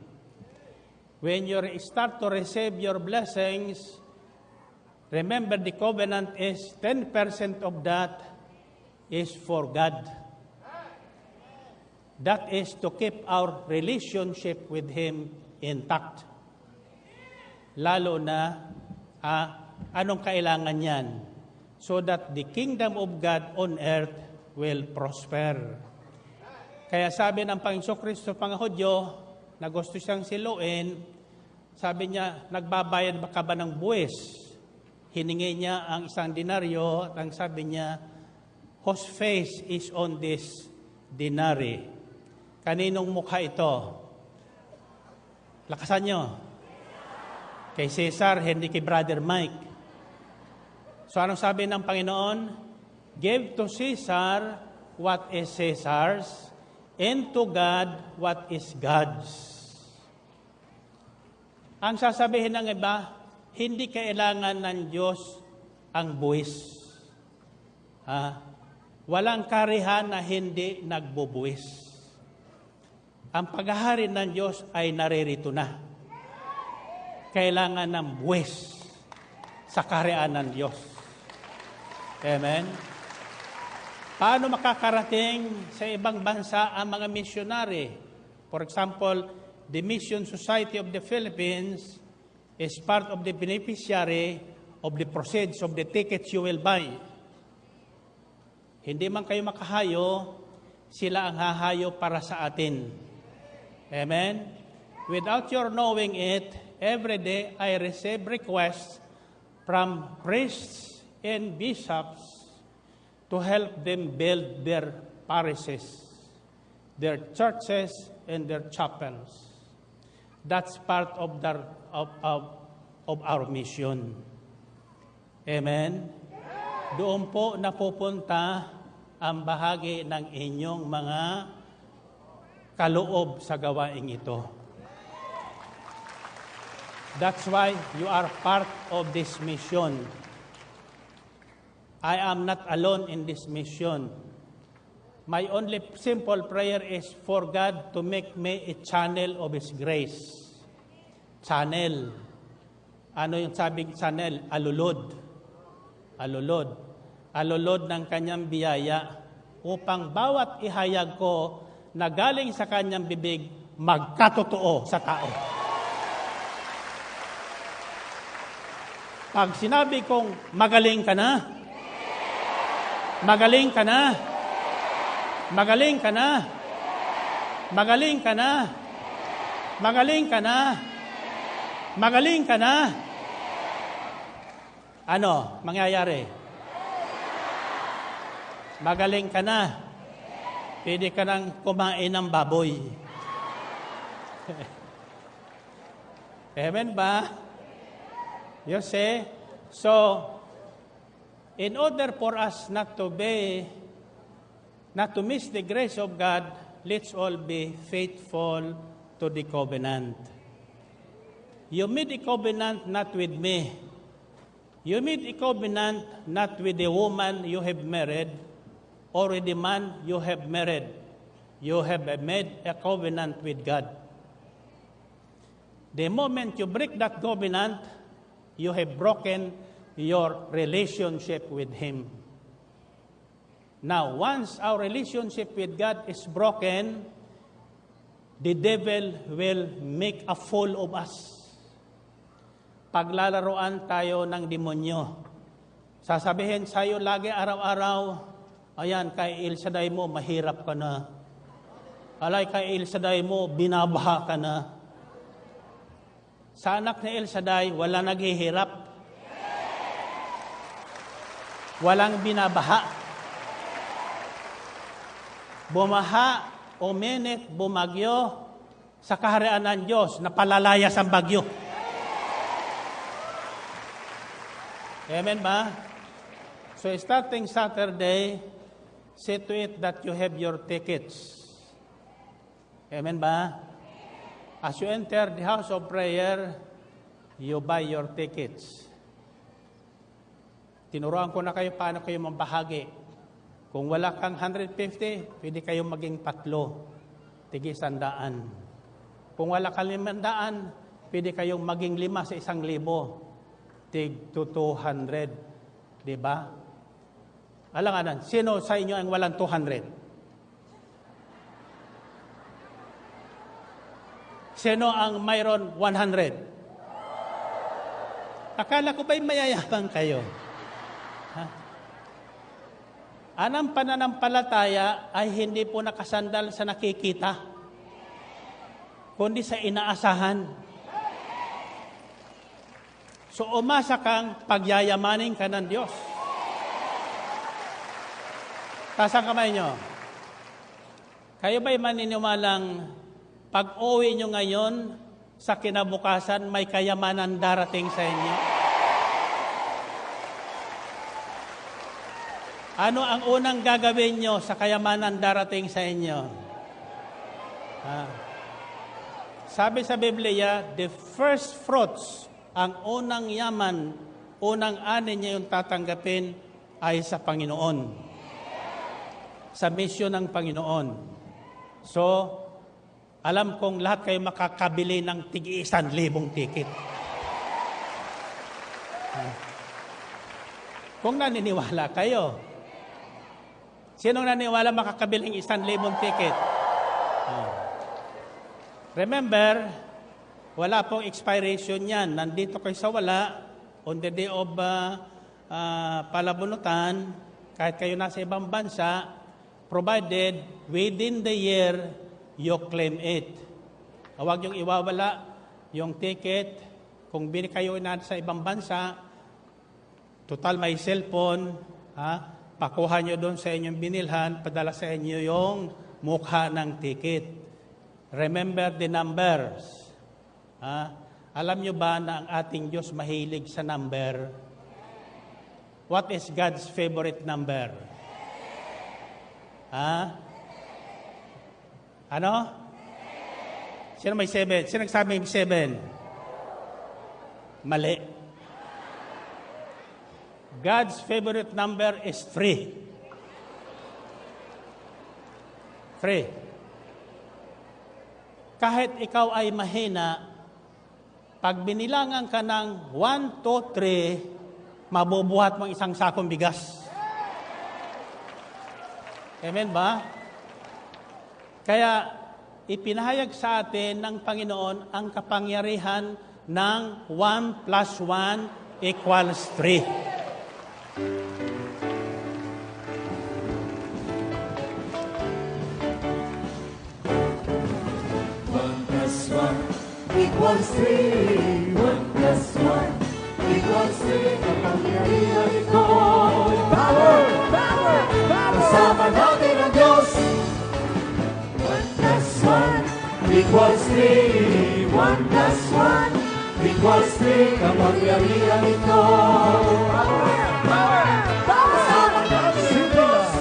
Speaker 2: When you start to receive your blessings, remember the covenant is 10% of that is for God. That is to keep our relationship with Him intact. Lalo na, anong kailangan yan? So that the kingdom of God on earth will prosper. Kaya sabi ng Panginoon Kristo pang Hudyo, na gusto siyang siluin, sabi niya, nagbabayad ba ka ba ng buwis? Hiningi niya ang isang denaryo, at sabi niya, whose face is on this denary? Kaninong mukha ito? Lakasan nyo. Kay Cesar, hindi kay Brother Mike. So anong sabi ng Panginoon? Give to Caesar what is Caesar's, and to God what is God's. Ang sasabihin ng iba, hindi kailangan ng Diyos ang buwis. Walang karihan na hindi nagbubuwis. Ang paghahari ng Diyos ay naririto na. Kailangan ng buwis. sa kaharian ng Diyos. Amen? Paano makakarating sa ibang bansa ang mga misyonary? For example, the Mission Society of the Philippines is part of the beneficiary of the proceeds of the tickets you will buy. Hindi man kayo makahayo, sila ang hahayo para sa atin. Amen? Without your knowing it, every day I receive requests from priests and bishops to help them build their parishes, their churches, and their chapels. That's part of our mission. Amen? Doon po napupunta ang bahagi ng inyong mga kaloob sa gawaing ito. That's why you are part of this mission. I am not alone in this mission. My only simple prayer is for God to make me a channel of His grace. Channel. Ano yung sabing channel? Alulod. Alulod ng kanyang biyaya upang bawat ihayag ko na galing sa kanyang bibig magkatotoo sa tao. Pag sinabi kong magaling ka na, magaling ka na, magaling ka na, magaling ka na, magaling ka na, magaling ka na, ano mangyayari? Magaling ka na. Pwede ka nang kumain ng baboy. Amen ba? You see? So, in order for us not to miss the grace of God, let's all be faithful to the covenant. You made a covenant not with me. You made a covenant not with the woman you have married or with the man you have married. You have made a covenant with God. The moment you break that covenant, you have broken your relationship with Him. Now, once our relationship with God is broken, the devil will make a fool of us. Paglalaroan tayo ng demonyo. Sasabihin sa'yo lagi araw-araw, ayan, kay El Shaddai mo, mahirap ka na. Alay, kay El Shaddai mo, binabaha ka na. Sa anak ni El Shaddai, wala naghihirap. Walang binabaha. Bumaha, uminit, bumagyo, sa kaharian ng Diyos, napalalayas ang bagyo. Amen ba? So starting Saturday, see to it that you have your tickets. Amen ba? As you enter the house of prayer, you buy your tickets. Tinuruan ko na kayo paano kayo mambahagi. Kung wala kang 150, pwede kayong maging 3, tigi 100. Kung wala kang 500, pwede kayong maging 5 sa 1,000. Tig to 200. Diba? Alanganan, sino sa inyo ang walang 200? Sino ang mayroon 100? Akala ko ba'y mayayabang kayo? Ha? Anang pananampalataya ay hindi po nakasandal sa nakikita, kundi sa inaasahan. So umasa kang pagyayamanin ka ng Diyos. Taas ang kamay nyo. Kayo ba'y maniniwalang pag-uwi nyo ngayon sa kinabukasan may kayamanan darating sa inyo? Ano ang unang gagawin nyo sa kayamanan darating sa inyo? Sabi sa Biblia, the first fruits, ang unang yaman, unang ani niya yung tatanggapin ay sa Panginoon. Sa misyon ng Panginoon. So, alam kong lahat kayo makakabili ng tig-1,000 ticket. Kung naniniwala kayo. Sinong naniniwala makakabiling 1,000 ticket? Remember, wala pong expiration yan. Nandito kayo sa wala, on the day of palabunutan, kahit kayo nasa ibang bansa, provided within the year, you claim it. Huwag yung iwawala yung ticket. Kung bili kayo sa ibang bansa, total may cellphone, pakuha nyo doon sa inyong binilhan, padala sa inyo yung mukha ng ticket. Remember the numbers. Alam nyo ba na ang ating Diyos mahilig sa number? What is God's favorite number? Ano? Sino may 7? Sino nagsabi may 7? Mali. God's favorite number is 3. 3. Kahit ikaw ay mahina, pag binilangan ka ng 1, 2, 3, mabubuhat mo isang sakong bigas. Amen ba? Kaya ipinahayag sa atin ng Panginoon ang kapangyarihan ng 1 plus 1 equals 3.
Speaker 3: Equals 3. 1 plus 1 equals 3. Kapangyarihan ito. Power! Power! Power! Kasama natin ang Diyos. 1 plus 1 equals 3. 1 plus 1 equals 3. Kapangyarihan ito. Power! Power! Power! Kasama natin ang Diyos.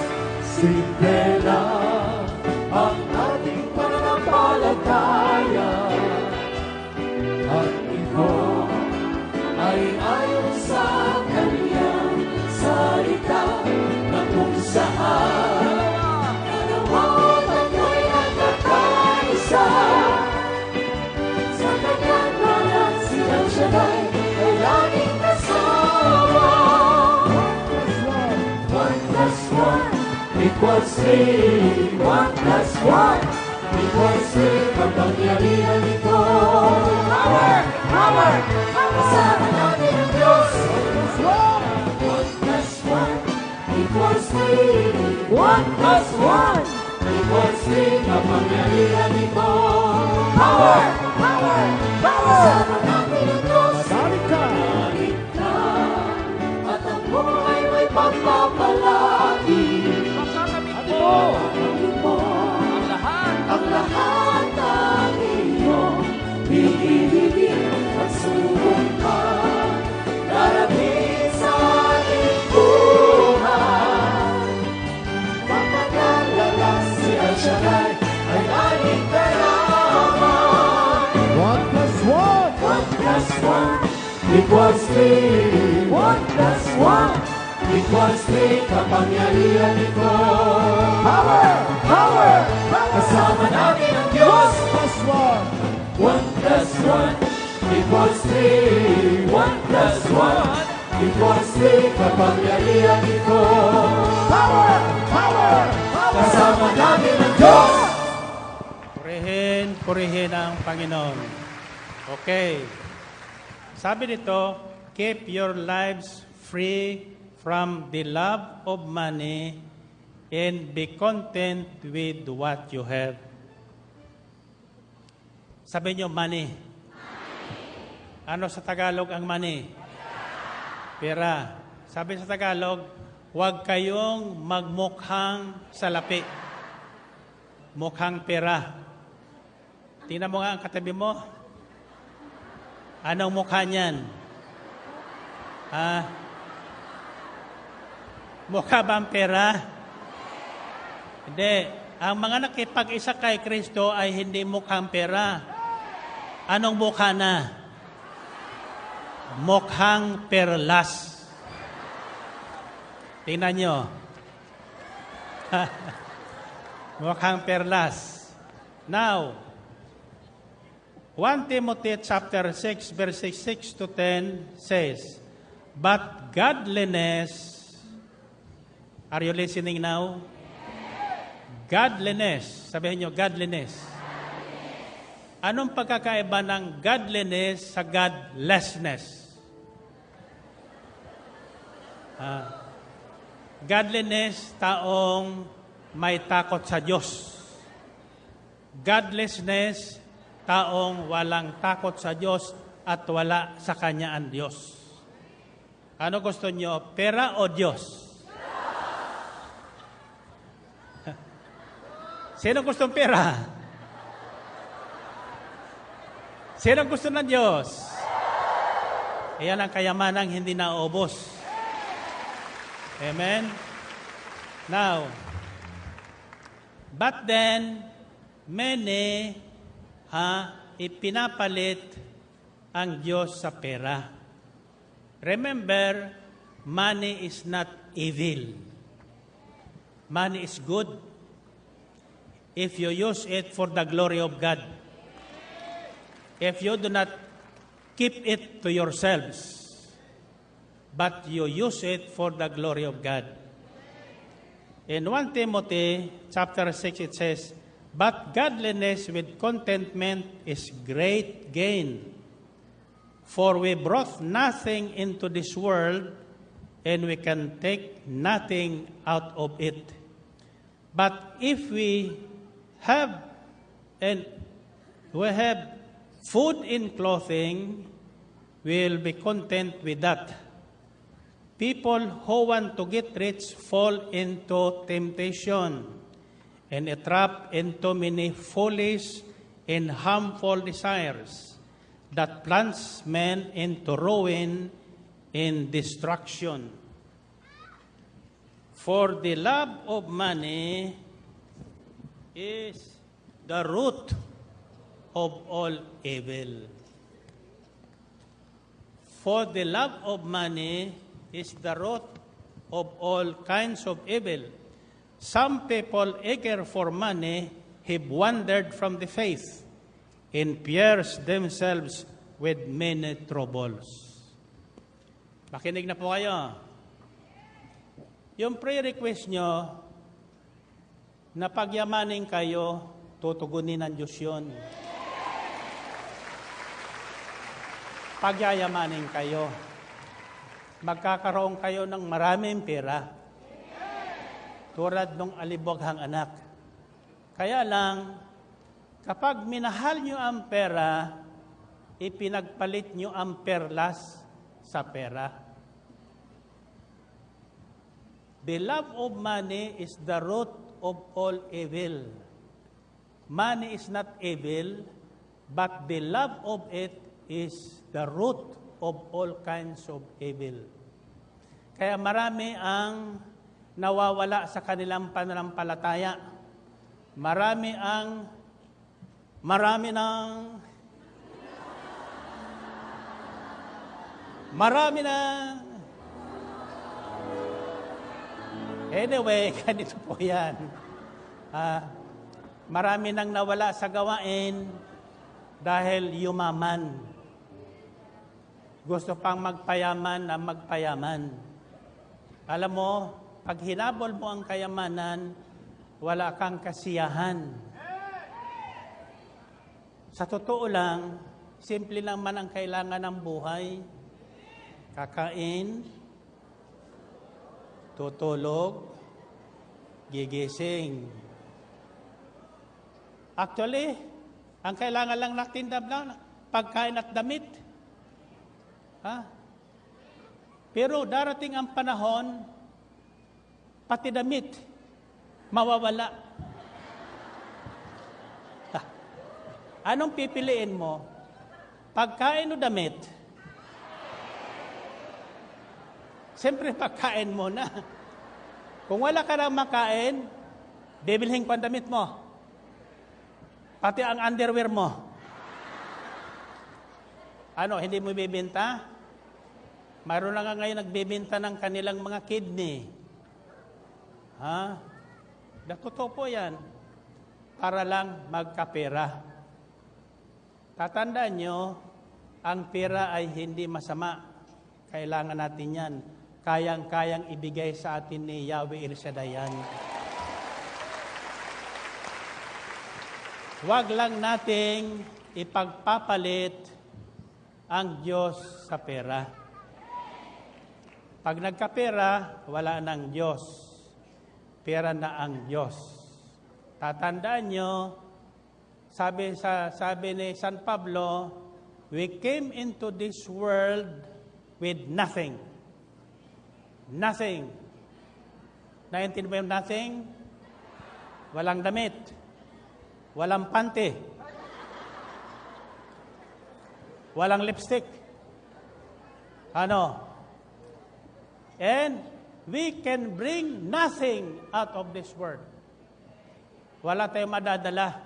Speaker 3: Simple lang ang ating pananampalataya. At ito ay ayon sa Kanyang salita na kung saan dalawa tayo'y nagkakaisa. Sa Kanyang ngalan si El Shaddai ay laging kasama. 1 plus 1 equals 3. 1 plus 1 equals 3. Kapangyarihan ito. Power! Power! Kasama natin ang Diyos. 1 plus 1 equals 3. 1 plus 1 equals 3. Kapangyarihan ito. Power! Power! Power! Kasama natin ang Diyos.
Speaker 4: Galit ka!
Speaker 3: Galit ka at ang buhay may pagpapalagi.
Speaker 4: At ito!
Speaker 3: Ang lahat ng iyong hihigit at subukan darating sa ating buhay. Pagpagalalas si El Shaddai ay laging kailangan.
Speaker 4: 1 plus 1
Speaker 3: 1 plus 1 equals 3. 1 plus 1 equals 3. Kapangyarihan ito. Power! Power! Kasama natin ang Diyos.
Speaker 4: 1 plus 1
Speaker 3: 1 plus 1 equals 3. 1 plus 1 equals 3. Kapangyarihan ito.
Speaker 4: Power! Power!
Speaker 3: Kasama natin ang Diyos.
Speaker 2: Purihin ang Panginoon. Okay. Sabi dito, keep your lives free from the love of money and be content with what you have. Sabi niyo, money. Ano sa Tagalog ang money? Pera. Sabi sa Tagalog, huwag kayong magmukhang salapi. Mukhang pera. Tingnan mo nga ang katabi mo. Anong mukha niyan? Mukha ba ang pera? Hindi. Ang mga nakipag-isa kay Kristo ay hindi mukhang pera. Anong mukha na? Mukhang perlas. Tingnan nyo. Mukhang perlas. Now, 1 Timothy chapter 6 verses 6 to 10 says, But godliness, are you listening now? Godliness, sabihin nyo, godliness. Anong pagkakaiba ng godliness sa godlessness? Godliness, taong may takot sa Diyos. Godlessness, taong walang takot sa Diyos at wala sa Kanya ang Diyos. Ano gusto nyo? Pera o Diyos? Sino gustong pera? Sino gusto ng Diyos? Iyan ang kayamanang hindi naubos. Amen? Now, but then, many ipinapalit ang Diyos sa pera. Remember, money is not evil. Money is good if you use it for the glory of God. If you do not keep it to yourselves, but you use it for the glory of God. In 1 Timothy chapter 6, it says, but godliness with contentment is great gain. For we brought nothing into this world, and we can take nothing out of it. But if we have food and clothing, we'll be content with that. People who want to get rich fall into temptation and a trap into many foolish and harmful desires that plunge men into ruin and destruction. For the love of money is the root of all evil. For the love of money is the root of all kinds of evil. Some people eager for money have wandered from the faith and pierced themselves with many troubles. Makinig na po kayo. Yung prayer request nyo, na pagyamanin kayo, tutugunin ng Diyos yun. Pagyayamanin kayo. Magkakaroon kayo ng maraming pera. Tulad ng alibughang anak. Kaya lang, kapag minahal nyo ang pera, ipinagpalit nyo ang perlas sa pera. The love of money is the root of all evil. Money is not evil, but the love of it is the root of all kinds of evil. Kaya marami ang nawawala sa kanilang pananampalataya. Marami anyway, ganito po yan. Marami nang nawala sa gawain dahil yumaman. Gusto pang magpayaman na magpayaman. Alam mo, pag hinabol mo ang kayamanan, wala kang kasiyahan. Sa totoo lang, simple lang man ang kailangan ng buhay. Kakain, tutulog, gigising. Actually, ang kailangan lang natin pagkain at damit. Pero darating ang panahon, pati damit, mawawala. Anong pipiliin mo? Pagkain o damit? Siyempre, pagkain mo na. Kung wala ka nang makain, bibilhin ko ang damit mo. Pati ang underwear mo. Ano, hindi mo bibenta? Mayroon lang nga ngayon nagbibenta ng kanilang mga kidney. Totoo po yan. Para lang magkapera. Tatandaan nyo, ang pera ay hindi masama. Kailangan natin yan. Kayang-kayang ibigay sa atin ni Yahweh El Shaddai yan. Huwag lang nating ipagpapalit ang Diyos sa pera. Pag nagkapera, wala nang Diyos. Pera na ang Diyos. Tatandaan nyo, sabi ni San Pablo, we came into this world with nothing. Nothing. Naintindihan mo yung nothing? Walang damit. Walang pante. Walang lipstick. Ano? And we can bring nothing out of this world. Wala tayong madadala.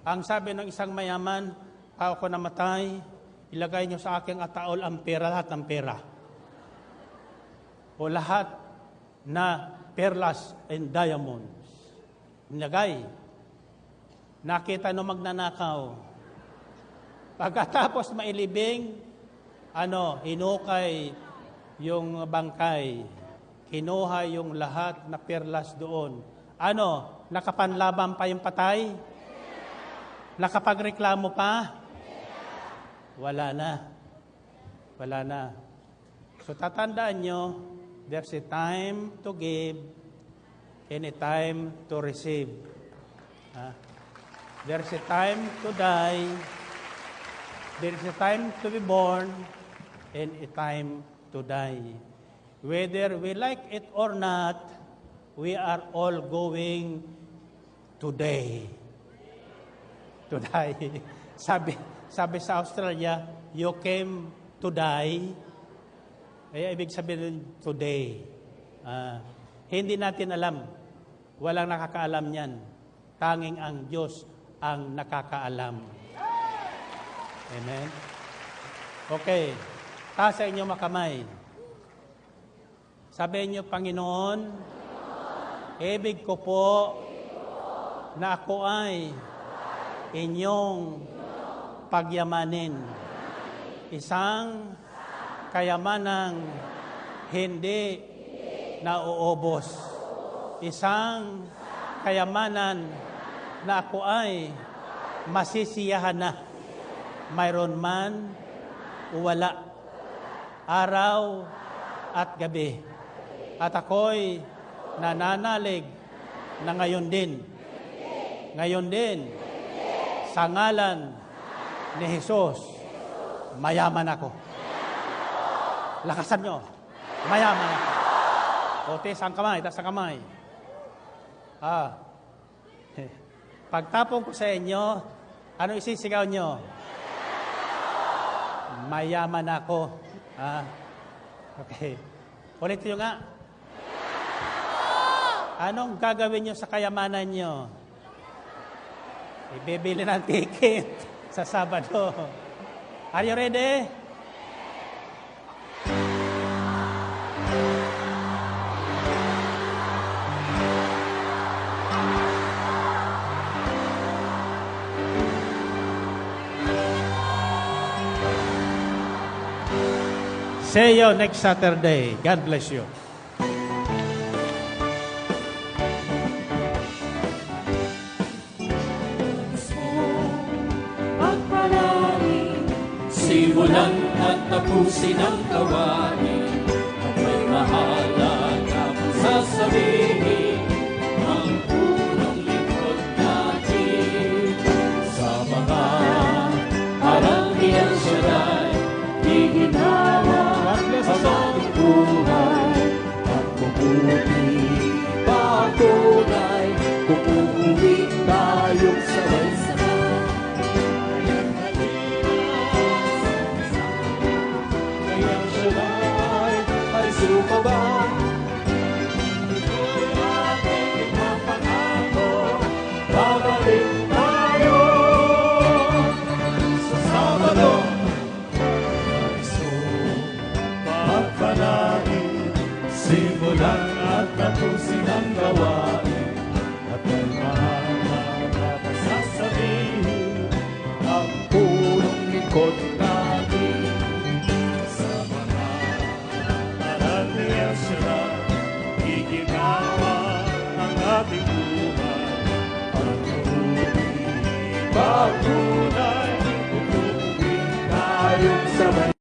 Speaker 2: Ang sabi ng isang mayaman, ako namatay, ilagay nyo sa aking ataol ang pera, lahat ng pera. O lahat na perlas and diamonds. Nilagay. Nakita no magnanakaw. Pagkatapos mailibing, hinukay yung bangkay. Kinuha yung lahat na perlas doon. Nakapanlaban pa yung patay? Nakapagreklamo pa? Wala na. Wala na. So tatandaan nyo, there's a time to give and a time to receive. There's a time to die, there's a time to be born, and a time to die. Whether we like it or not, we are all going to die. To die. Sabi sa Australia, you came to die. Ay ibig sabihin today. Hindi natin alam. Walang nakakaalam niyan. Tanging ang Diyos ang nakakaalam. Amen? Okay. Taas sa inyo makamay. Sabihin niyo, Panginoon, ibig ko po na ako ay inyong pagyamanin. Isang kayamanang hindi nauubos. Isang kayamanan na ako ay masisiyahan na. Mayroon man o wala. Araw at gabi. At ako'y nananalig na ngayon din. Ngayon din, sa ngalan ni Jesus, mayaman ako. Lakasan nyo. Mayaman ako. O, taas ang kamay, taas ang kamay. Pagtapong ko sa inyo, ano isisigaw nyo? Mayaman ako. Okay. Ulit nyo nga. Anong gagawin nyo sa kayamanan nyo? Ibibili ng ticket sa Sabado. Are you ready? See you next Saturday. God bless you.
Speaker 3: Simulan at tapusin ang gawain at may mahalaga kung sasabihin ang unang likod natin sa mga harap ni El Shaddai. Iginawa ang ating buhay at mabuti patunay kung uuwi tayong sabay-sabay. Kaya Shaddai ay sumabay. Ito'y ating ipapangako, babalik tayo sa Sabado. Pagpalain, simulan at tapusin ang gawain at may mahalaga pa sasabihin ang punong likod natin sa mga ating buhay. Pag-tunay, tayong sabay.